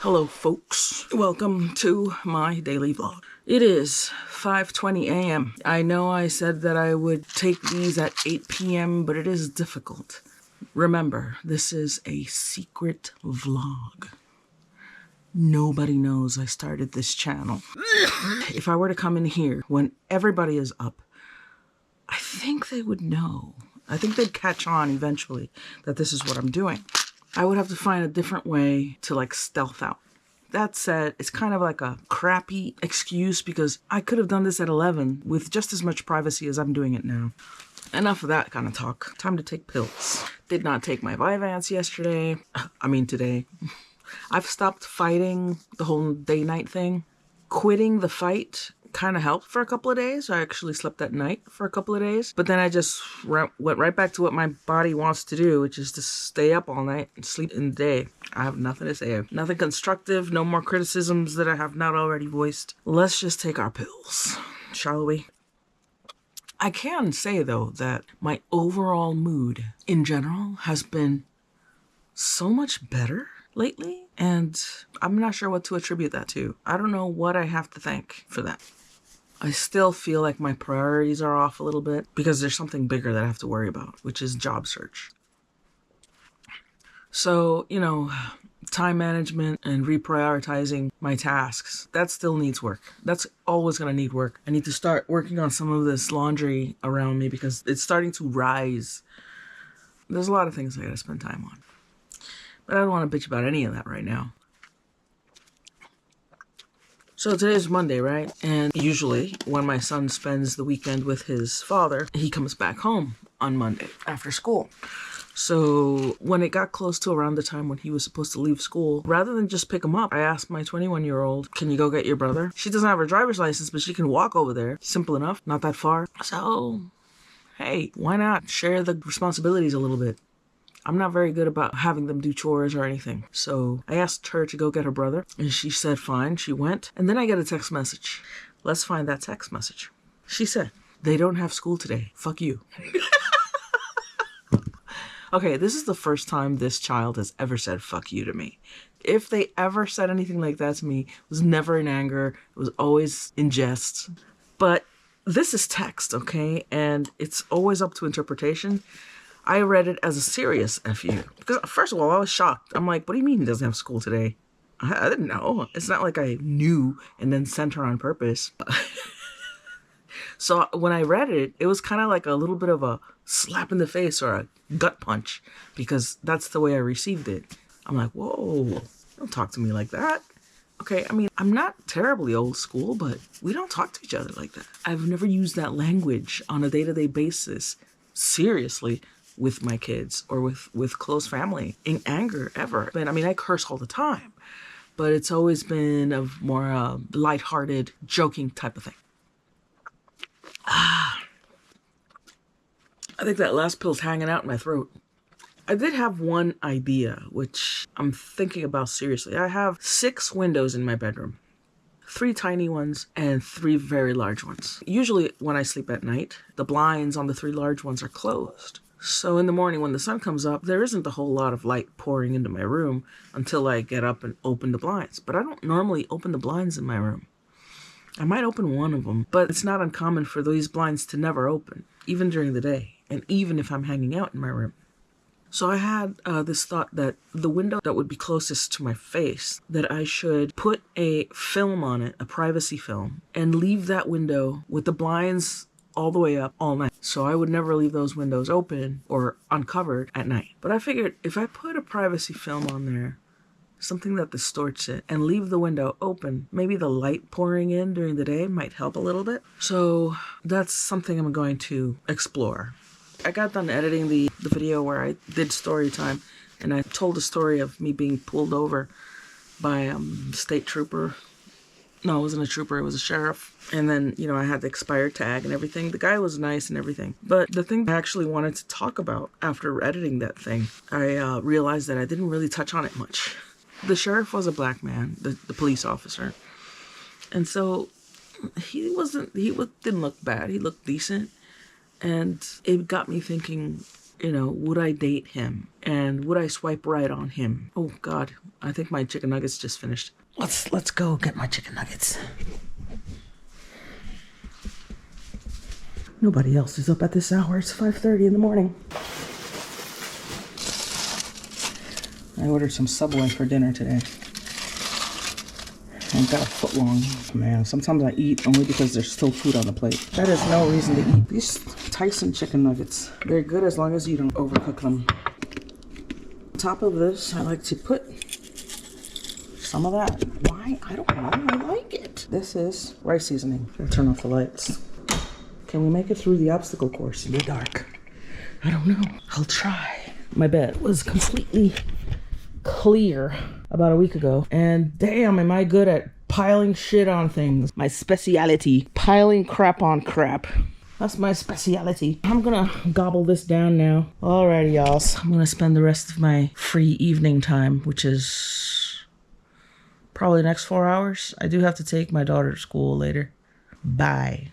Hello folks, welcome to my daily vlog. It is 5:20 a.m. I know I said that I would take these at 8 p.m. but it is difficult. Remember, this is a secret vlog. Nobody knows I started this channel. If I were to come in here when everybody is up, I think they would know. I think they'd catch on eventually that this is what I'm doing. I would have to find a different way to like stealth out. That said, it's kind of like a crappy excuse because I could have done this at 11 with just as much privacy as I'm doing it now. Enough of that kind of talk. Time to take pills. Did not take my Vyvanse yesterday. Today. I've stopped fighting the whole day-night thing. Quitting the fight kind of helped for a couple of days. I actually slept at night for a couple of days. But then I just went right back to what my body wants to do, which is to stay up all night and sleep in the day. I have nothing to say. Nothing constructive. No more criticisms that I have not already voiced. Let's just take our pills, shall we? I can say, though, that my overall mood in general has been so much better lately, and I'm not sure what to attribute that to. I don't know what I have to thank for that. I still feel like my priorities are off a little bit because there's something bigger that I have to worry about, which is job search. So, time management and reprioritizing my tasks, that still needs work. That's always going to need work. I need to start working on some of this laundry around me because it's starting to rise. There's a lot of things I got to spend time on. But I don't want to bitch about any of that right now. So today's Monday, right? And usually when my son spends the weekend with his father, he comes back home on Monday after school. So when it got close to around the time when he was supposed to leave school, rather than just pick him up, I asked my 21-year-old, can you go get your brother? She doesn't have her driver's license, but she can walk over there. Simple enough, not that far. So, hey, why not share the responsibilities a little bit? I'm not very good about having them do chores or anything. So I asked her to go get her brother and she said fine. She went. And then I get a text message. Let's find that text message. She said, they don't have school today. Fuck you. Okay, this is the first time this child has ever said fuck you to me. If they ever said anything like that to me, it was never in anger. It was always in jest. But this is text, okay? And it's always up to interpretation. I read it as a serious FU. Because first of all, I was shocked. I'm like, what do you mean he doesn't have school today? I didn't know. It's not like I knew and then sent her on purpose. So when I read it, it was kind of like a little bit of a slap in the face or a gut punch. Because that's the way I received it. I'm like, whoa, don't talk to me like that. Okay, I'm not terribly old school, but we don't talk to each other like that. I've never used that language on a day-to-day basis, seriously, with my kids or with close family in anger ever. I curse all the time, but it's always been a more lighthearted, joking type of thing. I think that last pill's hanging out in my throat. I did have one idea, which I'm thinking about seriously. I have 6 windows in my bedroom. 3 tiny ones and 3 very large ones. Usually when I sleep at night, the blinds on the 3 large ones are closed. So in the morning when the sun comes up, there isn't a whole lot of light pouring into my room until I get up and open the blinds. But I don't normally open the blinds in my room. I might open one of them, but it's not uncommon for these blinds to never open, even during the day, and even if I'm hanging out in my room. So I had this thought that the window that would be closest to my face, that I should put a film on it, a privacy film, and leave that window with the blinds all the way up all night. So I would never leave those windows open or uncovered at night. But I figured if I put a privacy film on there, something that distorts it, and leave the window open, maybe the light pouring in during the day might help a little bit. So that's something I'm going to explore. I got done editing the video where I did story time, and I told the story of me being pulled over by a state trooper. No, it wasn't a trooper, it was a sheriff. And then, I had the expired tag and everything. The guy was nice and everything. But the thing I actually wanted to talk about after editing that thing, I realized that I didn't really touch on it much. The sheriff was a black man, the police officer. And so he didn't look bad. He looked decent. And it got me thinking, You know, would I date him? And would I swipe right on him? Oh God, I think my chicken nuggets just finished. Let's go get my chicken nuggets. Nobody else is up at this hour. It's 5:30 in the morning. I ordered some Subway for dinner today. I got a foot long. Man, sometimes I eat only because there's still food on the plate. That is no reason to eat. These Tyson chicken nuggets, they're good as long as you don't overcook them. On top of this, I like to put some of that. Why? I don't know. I like it. This is rice seasoning. I'll turn off the lights. Can we make it through the obstacle course in the dark? I don't know. I'll try. My bed was completely clear about a week ago, and damn, am I good at piling shit on things. My speciality, piling crap on crap. That's my speciality. I'm gonna gobble this down now. Alrighty, y'all. So I'm gonna spend the rest of my free evening time, which is probably the next 4 hours. I do have to take my daughter to school later. Bye.